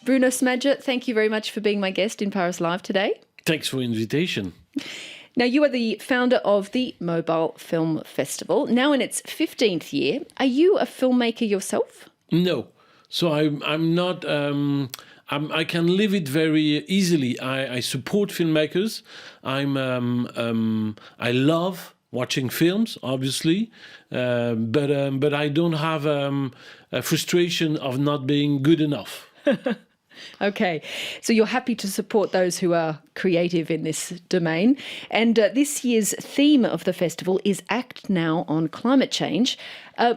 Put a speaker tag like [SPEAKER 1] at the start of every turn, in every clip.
[SPEAKER 1] Bruno Smadja, thank you very much for being my guest in Paris Live today.
[SPEAKER 2] Thanks for the invitation.
[SPEAKER 1] Now, you are the founder of the Mobile Film Festival, now in its 15th year. Are you a filmmaker yourself?
[SPEAKER 2] No. So I'm not... I can live it very easily. I support filmmakers. I love watching films, obviously, but I don't have a frustration of not being good enough.
[SPEAKER 1] Okay, so you're happy to support those who are creative in this domain. And this year's theme of the festival is Act Now on Climate Change.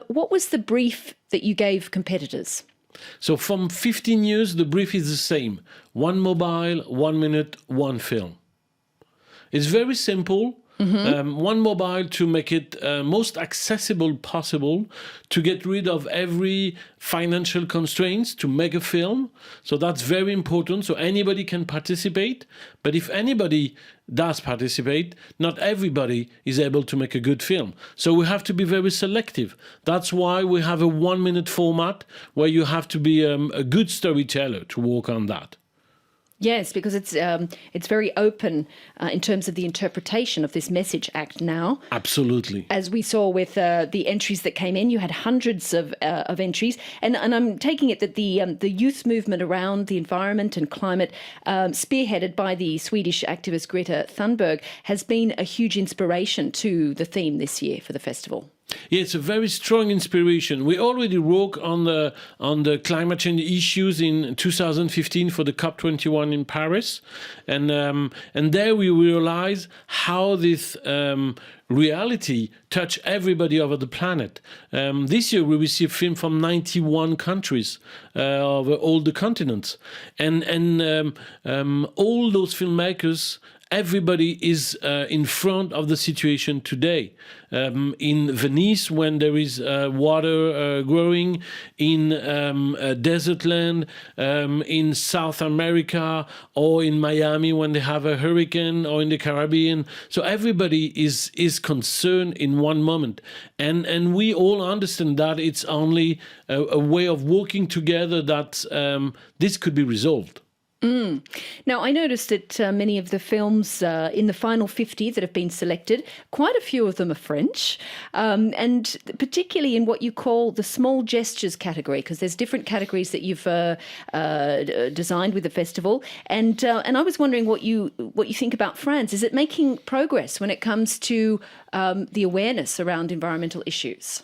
[SPEAKER 1] What was the brief that you gave competitors?
[SPEAKER 2] So from 15 years, the brief is the same. 1 mobile, 1 minute, 1 film. It's very simple. 1 mobile to make it most accessible possible, to get rid of every financial constraints to make a film. So that's very important. So anybody can participate. But if anybody does participate, not everybody is able to make a good film. So we have to be very selective. That's why we have a 1 minute format where you have to be a good storyteller to work on that.
[SPEAKER 1] Yes, because it's very open in terms of the interpretation of this message, Act Now.
[SPEAKER 2] Absolutely.
[SPEAKER 1] As we saw with the entries that came in, you had hundreds of entries, and I'm taking it that the youth movement around the environment and climate, spearheaded by the Swedish activist Greta Thunberg, has been a huge inspiration to the theme this year for the festival.
[SPEAKER 2] Yeah, it's a very strong inspiration. We already worked on the climate change issues in 2015 for the COP21 in Paris, and there we realized how this reality touched everybody over the planet. This year we received film from 91 countries over all the continents, and all those filmmakers. Everybody is in front of the situation today. In Venice, when there is water growing, in a desert land, in South America, or in Miami when they have a hurricane, or in the Caribbean. So everybody is concerned in one moment. And we all understand that it's only a way of working together that this could be resolved.
[SPEAKER 1] Now, I noticed that many of the films in the final 50 that have been selected, quite a few of them are French, and particularly in what you call the small gestures category, because there's different categories that you've designed with the festival. And I was wondering what you think about France. Is it making progress when it comes to the awareness around environmental issues?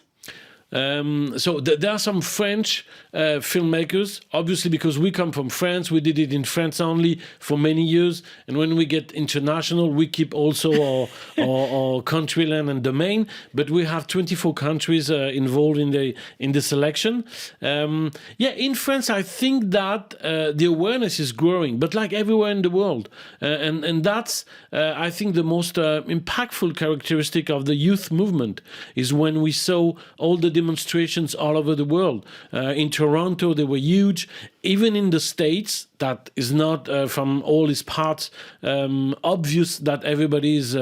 [SPEAKER 2] So there are some French filmmakers, obviously because we come from France, we did it in France only for many years, and when we get international, we keep also our country, land and domain, but we have 24 countries involved in the selection. In France, I think that the awareness is growing, but like everywhere in the world, and that's, I think, the most impactful characteristic of the youth movement is when we saw all the demonstrations all over the world. In Toronto, they were huge. Even in the States, that is not from all its parts obvious that everybody is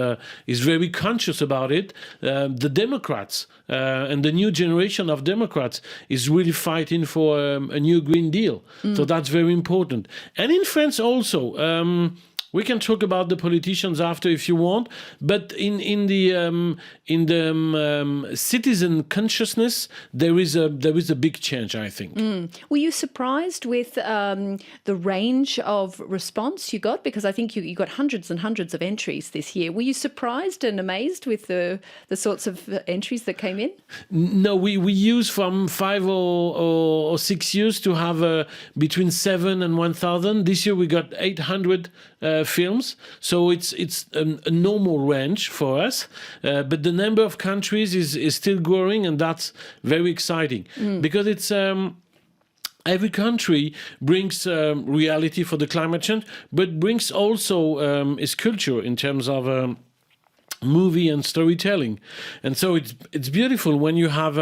[SPEAKER 2] very conscious about it. The Democrats and the new generation of Democrats is really fighting for a new Green Deal. So that's very important. And in France also, we can talk about the politicians after if you want, but in the citizen consciousness, there is a big change, I think.
[SPEAKER 1] Were you surprised with the range of response you got? Because I think you got hundreds and hundreds of entries this year. Were you surprised and amazed with the sorts of entries that came in?
[SPEAKER 2] No, we use from 5 or 6 years to have between 7 and 1,000. This year we got 800 films, so it's a normal range for us, but the number of countries is still growing, and that's very exciting because it's every country brings reality for the climate change, but brings also its culture in terms of movie and storytelling, and so it's beautiful when you have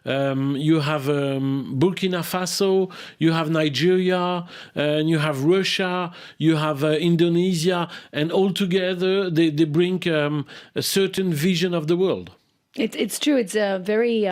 [SPEAKER 2] Burkina Faso, you have Nigeria, and you have Russia, you have Indonesia, and all together they bring a certain vision of the world.
[SPEAKER 1] It's true. It's very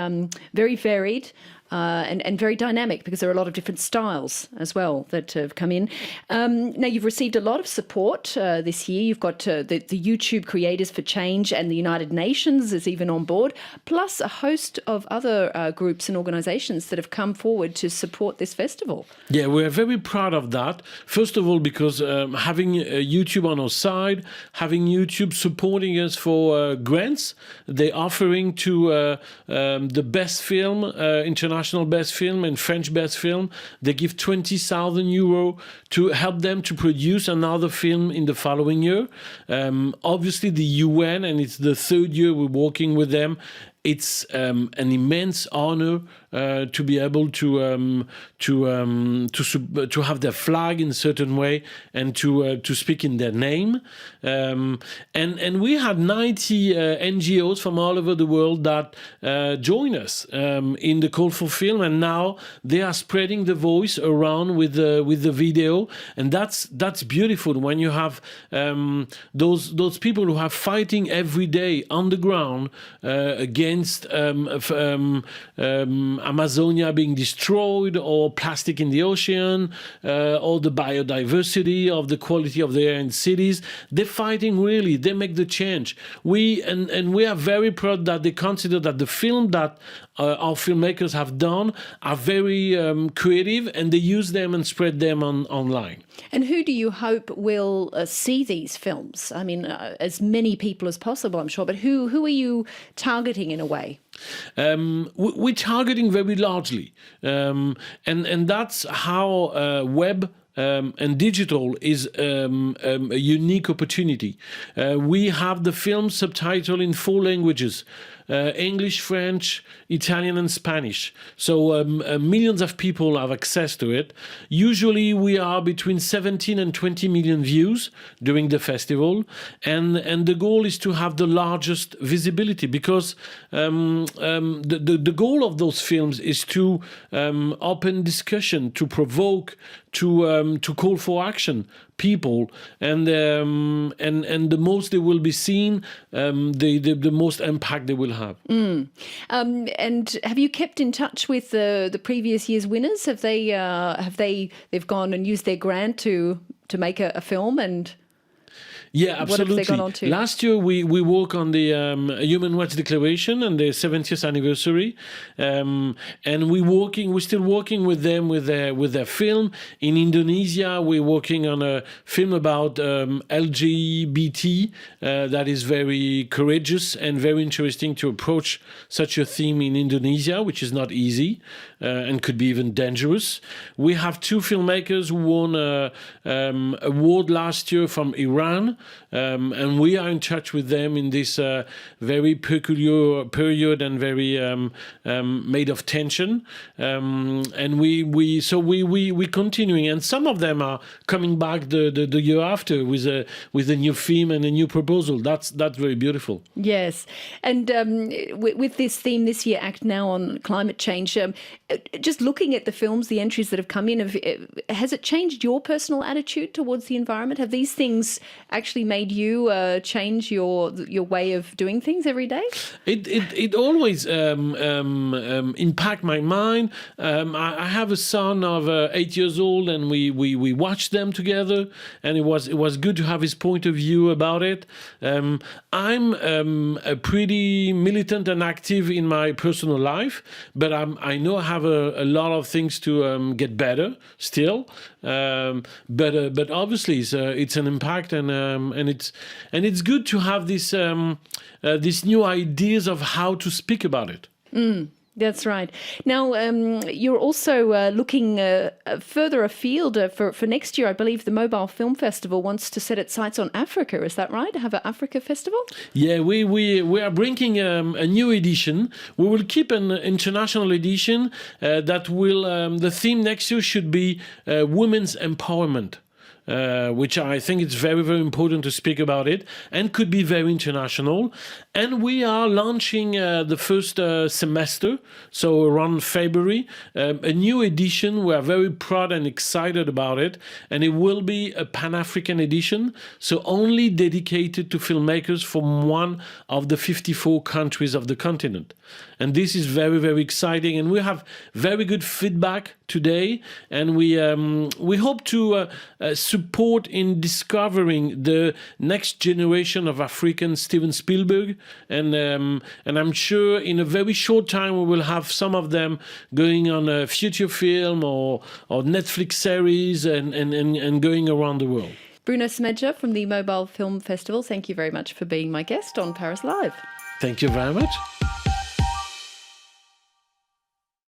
[SPEAKER 1] very varied. and very dynamic because there are a lot of different styles as well that have come in. Now, you've received a lot of support this year. You've got the YouTube Creators for Change and the United Nations is even on board, plus a host of other groups and organisations that have come forward to support this festival.
[SPEAKER 2] Yeah, we're very proud of that. First of all, because having YouTube on our side, having YouTube supporting us for grants, they're offering to the best film, international best film and French best film, they give 20,000 euro to help them to produce another film in the following year. Obviously, the UN, and it's the 3rd year we're working with them. It's an immense honor to be able to have their flag in a certain way and to speak in their name. And we had 90 NGOs from all over the world that join us in the call for film, and now they are spreading the voice around with the video, and that's beautiful when you have those people who are fighting every day on the ground against Amazonia being destroyed, or plastic in the ocean, or the biodiversity of the quality of the air in cities. They're fighting really. They make the change. We are very proud that they consider that the film that our filmmakers have done are very creative, and they use them and spread them online.
[SPEAKER 1] And who do you hope will see these films? I mean, as many people as possible, I'm sure, but who are you targeting in a way?
[SPEAKER 2] We're targeting very largely, and that's how web and digital is a unique opportunity. We have the film subtitled in 4 languages. English, French, Italian, and Spanish. So millions of people have access to it. Usually we are between 17 and 20 million views during the festival. And the goal is to have the largest visibility, because the goal of those films is to open discussion, to provoke, to call for action people, and the most they will be seen, the most impact they will have. And
[SPEAKER 1] have you kept in touch with the previous year's winners? Have they've gone and used their grant to make a film? And
[SPEAKER 2] yeah, absolutely.
[SPEAKER 1] What have they gone on to?
[SPEAKER 2] Last year we worked on the Human Rights Declaration and the 70th anniversary, and we're still working with them with their film. In Indonesia, we're working on a film about LGBT that is very courageous and very interesting to approach such a theme in Indonesia, which is not easy and could be even dangerous. We have 2 filmmakers who won an award last year from Iran. And we are in touch with them in this very peculiar period and very made of tension. And we're continuing. And some of them are coming back the year after with a new theme and a new proposal. That's very beautiful.
[SPEAKER 1] Yes. And with this theme this year, Act Now on climate change, just looking at the films, the entries that have come in, has it changed your personal attitude towards the environment? Have these things actually made you change your way of doing things every day?
[SPEAKER 2] It always impact my mind. I have a son of 8 years old, and we watched them together, and it was good to have his point of view about it. I'm a pretty militant and active in my personal life, but I know I have a lot of things to get better still. But obviously it's an impact, and it's good to have these new ideas of how to speak about it.
[SPEAKER 1] That's right. Now, you're also looking further afield for next year. I believe the Mobile Film Festival wants to set its sights on Africa. Is that right? Have an Africa festival?
[SPEAKER 2] Yeah, we are bringing a new edition. We will keep an international edition that will. The theme next year should be women's empowerment. which I think it's very, very important to speak about it, and could be very international. And we are launching the first semester, so around February, a new edition. We are very proud and excited about it, and it will be a Pan-African edition, so only dedicated to filmmakers from one of the 54 countries of the continent. And this is very, very exciting, and we have very good feedback today, and we hope to support in discovering the next generation of African Steven Spielberg, and I'm sure in a very short time we will have some of them going on a feature film or Netflix series and going around the world.
[SPEAKER 1] Bruno Smadja from the Mobile Film Festival, thank you very much for being my guest on Paris Live.
[SPEAKER 2] Thank you very much.